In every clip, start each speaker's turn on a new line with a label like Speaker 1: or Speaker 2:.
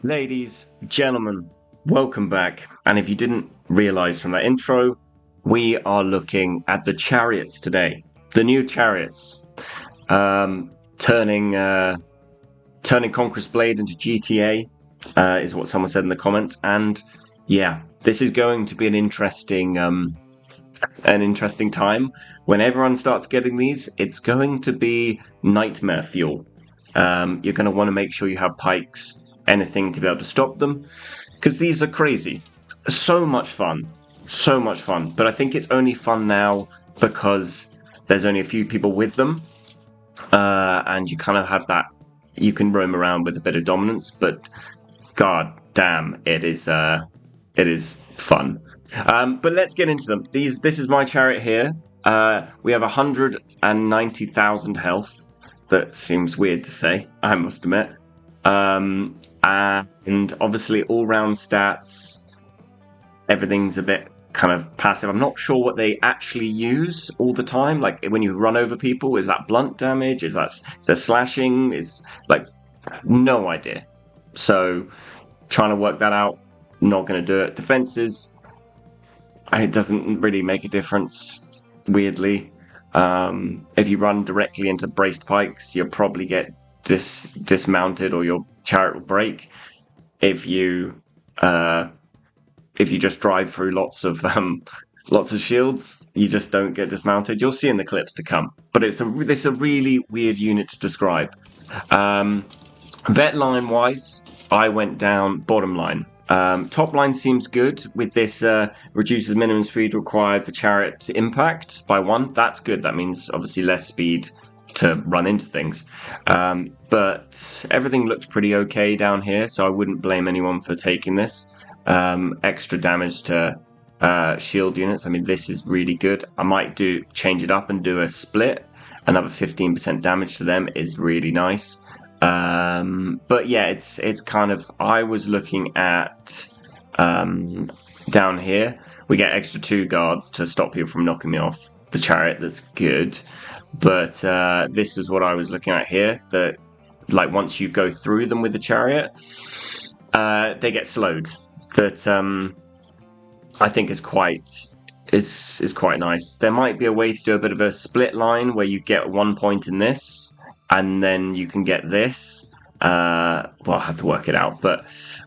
Speaker 1: Ladies, gentlemen, welcome back. And if you didn't realize from that intro, we are looking at the Chariots today. The new Chariots. Turning Conqueror's Blade into GTA is what someone said in the comments. And yeah, this is going to be an interesting time. When everyone starts getting these, it's going to be nightmare fuel. You're going to want to make sure you have pikes, anything to be able to stop them, because these are crazy. So much fun. But I think it's only fun now because there's only a few people with them, and you kind of have that. You can roam around with a bit of dominance, but god damn, it is fun. But let's get into them. This is my chariot here. We have 190,000 health. That seems weird to say, I must admit. And obviously all-round stats, everything's a bit kind of passive. I'm not sure what they actually use all the time. Like when you run over people, is that blunt damage? Is that slashing? Is like no idea. So trying to work that out, not going to do it. Defenses, it doesn't really make a difference, weirdly. If you run directly into braced pikes, you'll probably get dismounted or your chariot will break. If you just drive through lots of shields, you just don't get dismounted. You'll see in the clips to come. But it's a really weird unit to describe. Vet line wise, I went down bottom line. Top line seems good with this, reduces minimum speed required for chariot to impact by 1. That's good. That means obviously less speed to run into things. But everything looked pretty okay down here, so I wouldn't blame anyone for taking this. Extra damage to shield units. I mean, this is really good. I might change it up and do a split. Another 15% damage to them is really nice. But yeah, it's kind of, I was looking at down here, we get extra 2 guards to stop people from knocking me off the chariot. That's good. But this is what I was looking at here, that like once you go through them with the chariot, they get slowed. That I think is quite nice. There might be a way to do a bit of a split line where you get 1 point in this and then you can get this. Well, I'll have to work it out, but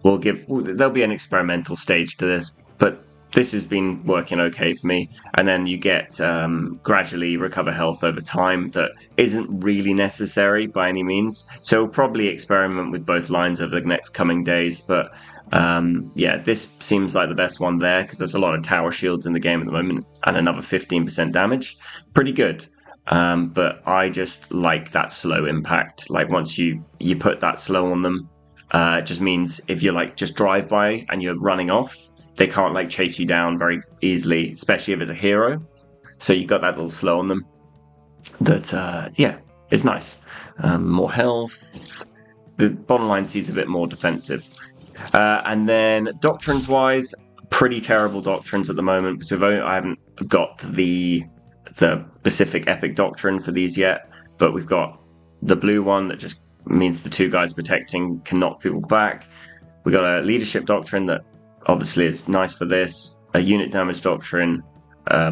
Speaker 1: there'll be an experimental stage to this, but this has been working okay for me. And then you get gradually recover health over time. That isn't really necessary by any means. So we'll probably experiment with both lines over the next coming days. But yeah, this seems like the best one there because there's a lot of tower shields in the game at the moment and another 15% damage. Pretty good. But I just like that slow impact. Like once you put that slow on them, it just means if you like just drive by and you're running off, they can't like chase you down very easily, especially if it's a hero. So you got that little slow on them. That yeah, it's nice. More health. The bottom line sees a bit more defensive. And then doctrines wise, pretty terrible doctrines at the moment because I haven't got the specific epic doctrine for these yet, but we've got the blue one that just means the 2 guys protecting can knock people back. We got a leadership doctrine that obviously is nice for this, a unit damage doctrine,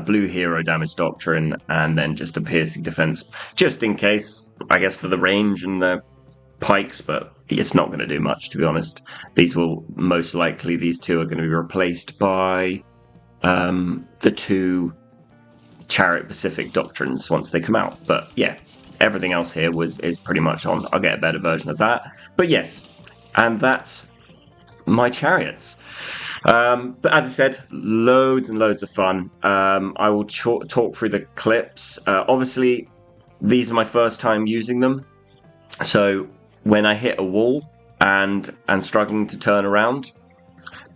Speaker 1: blue hero damage doctrine, and then just a piercing defense, just in case, I guess, for the range and the pikes, but it's not going to do much, to be honest. These 2 are going to be replaced by the 2 Chariot Pacific doctrines once they come out. But yeah, everything else here is pretty much on. I'll get a better version of that. But yes, and that's my chariots. But as I said, loads and loads of fun. I will talk through the clips. Obviously, these are my first time using them. So when I hit a wall and I'm struggling to turn around,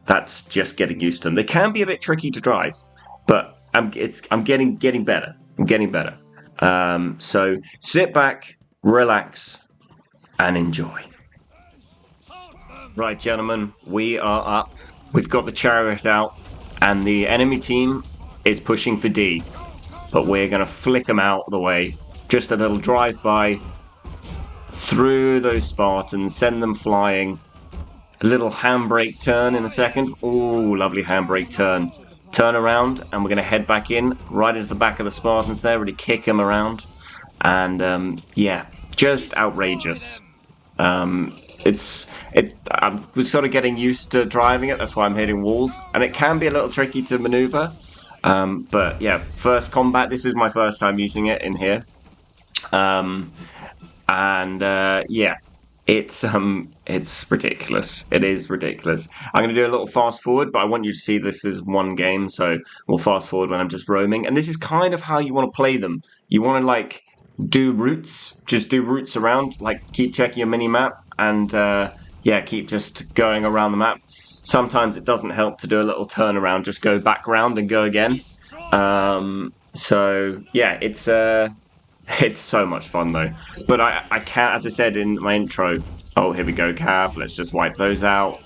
Speaker 1: that's just getting used to them. They can be a bit tricky to drive, but I'm getting better. I'm getting better. So sit back, relax, and enjoy. Right, gentlemen, we are up. We've got the chariot out, and the enemy team is pushing for D. But we're going to flick them out of the way. Just a little drive-by through those Spartans, send them flying, a little handbrake turn in a second. Oh, lovely handbrake turn. Turn around, and we're going to head back in, right into the back of the Spartans there, really kick them around. And, yeah, just outrageous. We're sort of getting used to driving it, that's why I'm hitting walls. And it can be a little tricky to maneuver. But, yeah, first combat, this is my first time using it in here. Yeah, it's ridiculous. It is ridiculous. I'm going to do a little fast forward, but I want you to see this is one game, so we'll fast forward when I'm just roaming. And this is kind of how you want to play them. You want to, like, do routes, just do routes around, like, keep checking your mini-map, and, yeah, keep just going around the map. Sometimes it doesn't help to do a little turnaround, just go back round and go again. So, yeah, it's so much fun, though. But I can't, as I said in my intro... Oh, here we go, Cav. Let's just wipe those out.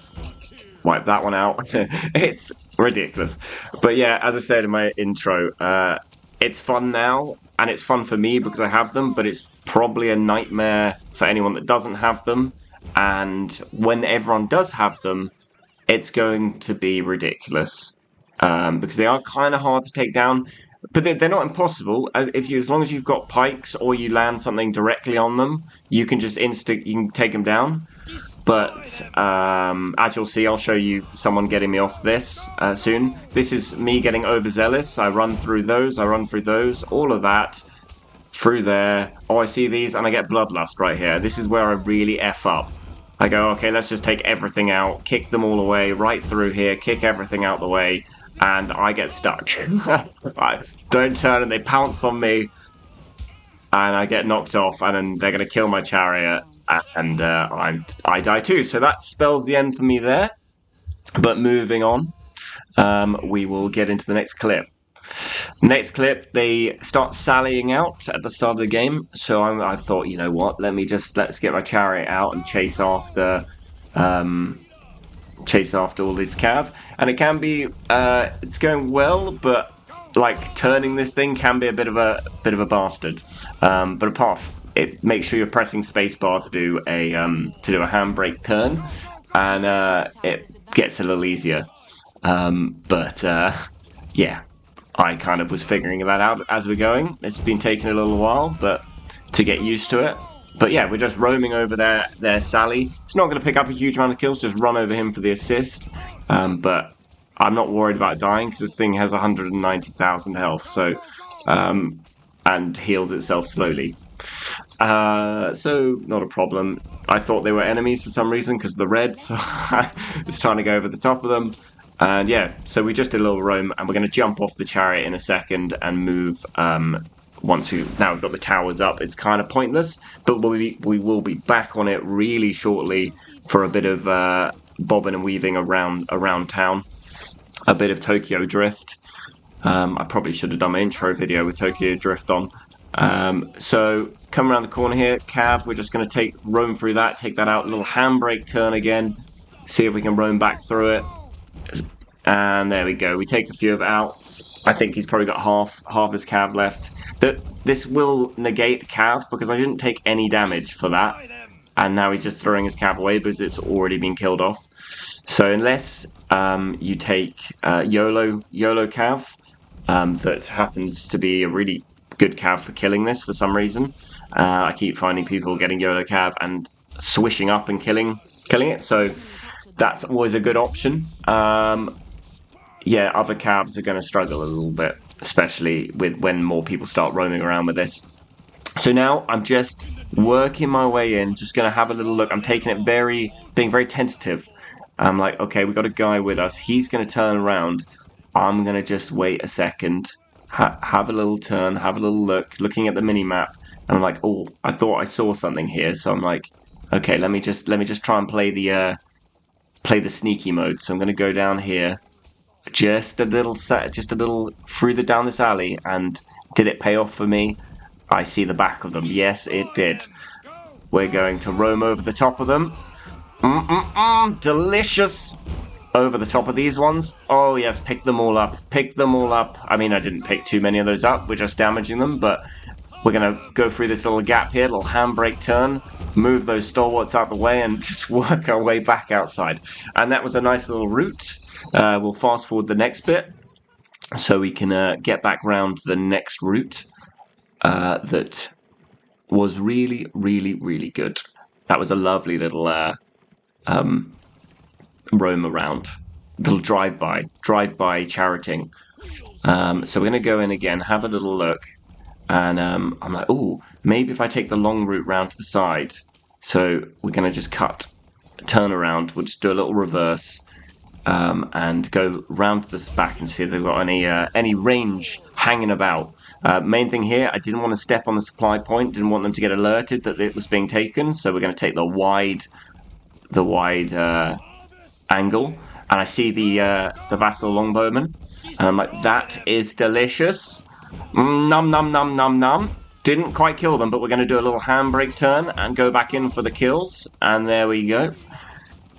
Speaker 1: Wipe that one out. It's ridiculous. But yeah, as I said in my intro, it's fun now, and it's fun for me because I have them, but it's probably a nightmare for anyone that doesn't have them. And when everyone does have them, it's going to be ridiculous. Because they are kind of hard to take down. But they're not impossible. As long as you've got pikes or you land something directly on them, you can just you can take them down. But as you'll see, I'll show you someone getting me off this soon. This is me getting overzealous. I run through those, all of that, through there. Oh, I see these, and I get bloodlust right here. This is where I really F up. I go, okay, let's just take everything out, kick them all away, right through here, kick everything out the way. And I get stuck. I don't turn and they pounce on me. And I get knocked off, and then they're going to kill my chariot. And I die too. So that spells the end for me there. But moving on, we will get into the next clip. Next clip, they start sallying out at the start of the game. So I thought, you know what, let's get my chariot out and chase after all this cav. And it can be it's going well, but like turning this thing can be a bit of a bastard. But apart from it, make sure you're pressing spacebar to do a handbrake turn, and it gets a little easier. Yeah, I kind of was figuring that out as we're going. It's been taking a little while, but to get used to it. But yeah, we're just roaming over their Sally. It's not going to pick up a huge amount of kills, just run over him for the assist. But I'm not worried about dying, because this thing has 190,000 health, so and heals itself slowly. So, not a problem. I thought they were enemies for some reason, because of the red, so I was trying to go over the top of them. And yeah, so we just did a little roam, and we're going to jump off the chariot in a second and move... Once we've got the towers up, it's kind of pointless, but we will be back on it really shortly for a bit of bobbing and weaving around town, a bit of Tokyo Drift. I probably should have done my intro video with Tokyo Drift on. So come around the corner here, Cav. We're just going to roam through that, take that out, a little handbrake turn again, see if we can roam back through it, and there we go. We take a few of it out. I think he's probably got half his cav left. This will negate cav because I didn't take any damage for that, and now he's just throwing his cav away because it's already been killed off. So unless you take YOLO cav, that happens to be a really good cav for killing this for some reason. I keep finding people getting YOLO cav and swishing up and killing it, so that's always a good option. Yeah, other cabs are going to struggle a little bit, especially when more people start roaming around with this. So now I'm just working my way in, just going to have a little look. I'm taking it being very tentative. I'm like, okay, we've got a guy with us. He's going to turn around. I'm going to just wait a second, have a little turn, have a little look, looking at the mini-map. And I'm like, oh, I thought I saw something here. So I'm like, okay, let me just try and play the sneaky mode. So I'm going to go down here. Just a little down this alley, and did it pay off for me? I see the back of them. Yes, it did. We're going to roam over the top of them. Delicious. Over the top of these ones. Oh yes, pick them all up. Pick them all up. I mean, I didn't pick too many of those up. We're just damaging them, but we're going to go through this little gap here, little handbrake turn. move those stalwarts out the way and just work our way back outside. And that was a nice little route. We'll fast forward the next bit so we can get back round the next route that was really, really, really good. That was a lovely little roam around, little drive-by charioting. So we're going to go in again, have a little look, and I'm like, oh, maybe if I take the long route round to the side. So we're going to just turn around, we'll just do a little reverse, and go round to this back and see if they've got any range hanging about. Main thing here, I didn't want to step on the supply point, didn't want them to get alerted that it was being taken, so we're going to take the wide angle, and I see the vassal longbowman, and I'm like, that is delicious. Num num num num num. Didn't quite kill them, but we're going to do a little handbrake turn and go back in for the kills, and there we go.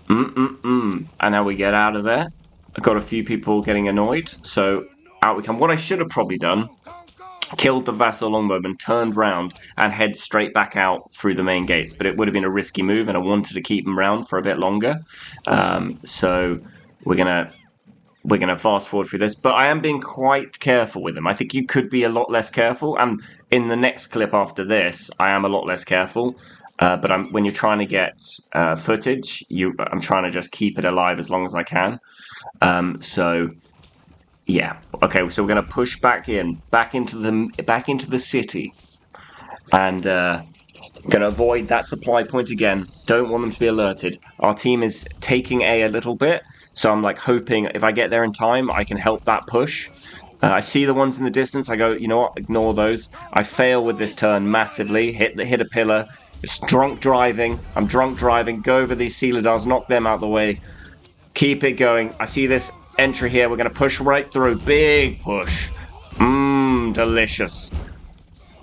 Speaker 1: And now we get out of there. I've got a few people getting annoyed, so out we come. What I should have probably done, killed the vassal longbowman, turned round, and head straight back out through the main gates, but it would have been a risky move, and I wanted to keep him round for a bit longer. So we're gonna fast forward through this, but I am being quite careful with them. I think you could be a lot less careful, and in the next clip after this, I am a lot less careful. But when you're trying to get footage, I'm trying to just keep it alive as long as I can. So yeah, okay. So we're going to push back into the city, and going to avoid that supply point again. Don't want them to be alerted. Our team is taking a little bit, so I'm like hoping if I get there in time, I can help that push. I see the ones in the distance. I go, you know what? Ignore those. I fail with this turn massively. Hit a pillar. It's drunk driving. I'm drunk driving. Go over these Sealadars, knock them out the way. Keep it going. I see this entry here. We're going to push right through. Big push. Delicious.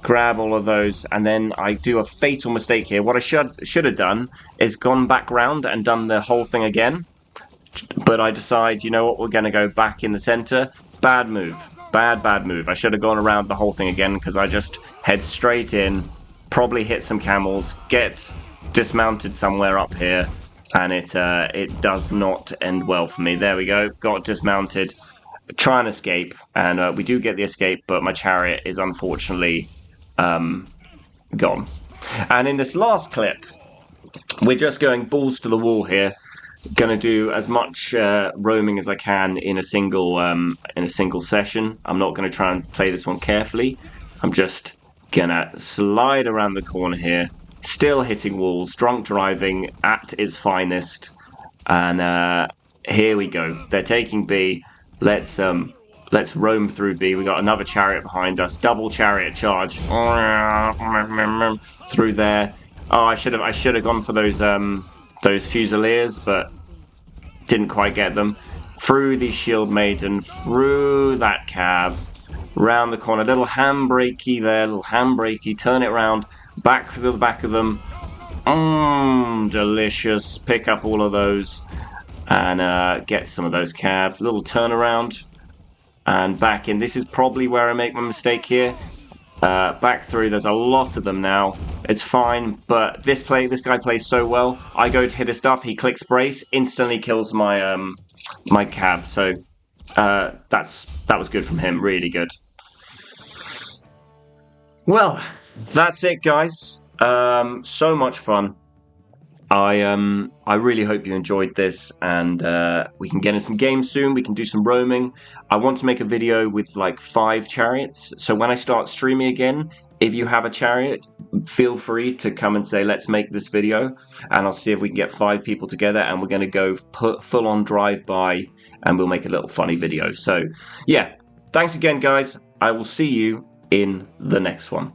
Speaker 1: Grab all of those, and then I do a fatal mistake here. What I should have done is gone back round and done the whole thing again. But I decide, you know what? We're going to go back in the center. Bad move. Bad move. I should have gone around the whole thing again because I just head straight in. Probably hit some camels, get dismounted somewhere up here, and it does not end well for me. There we go, got dismounted, try and escape, and we do get the escape, but my chariot is unfortunately gone. And in this last clip, we're just going balls to the wall here. Going to do as much roaming as I can in a single session. I'm not going to try and play this one carefully. I'm just gonna slide around the corner here, still hitting walls, drunk driving at its finest, and here we go. They're taking B. Let's roam through B. We got another chariot behind us, double chariot charge through there. Oh, I should have gone for those fusiliers, but didn't quite get them. Through the shield maiden, through that cav. Round the corner, little handbrakey there, turn it around, back to the back of them. Delicious. Pick up all of those and get some of those cav. Little turnaround and back in. This is probably where I make my mistake here. Back through. There's a lot of them now. It's fine, but this guy plays so well. I go to hit his stuff. He clicks brace, instantly kills my my cav. So that was good from him. Really good. Well, that's it, guys. So much fun. I really hope you enjoyed this, and we can get in some games soon. We can do some roaming. I want to make a video with like 5 chariots. So when I start streaming again, if you have a chariot, feel free to come and say, let's make this video, and I'll see if we can get 5 people together, and we're going to go full on drive-by, and we'll make a little funny video. So yeah, thanks again, guys. I will see you in the next one.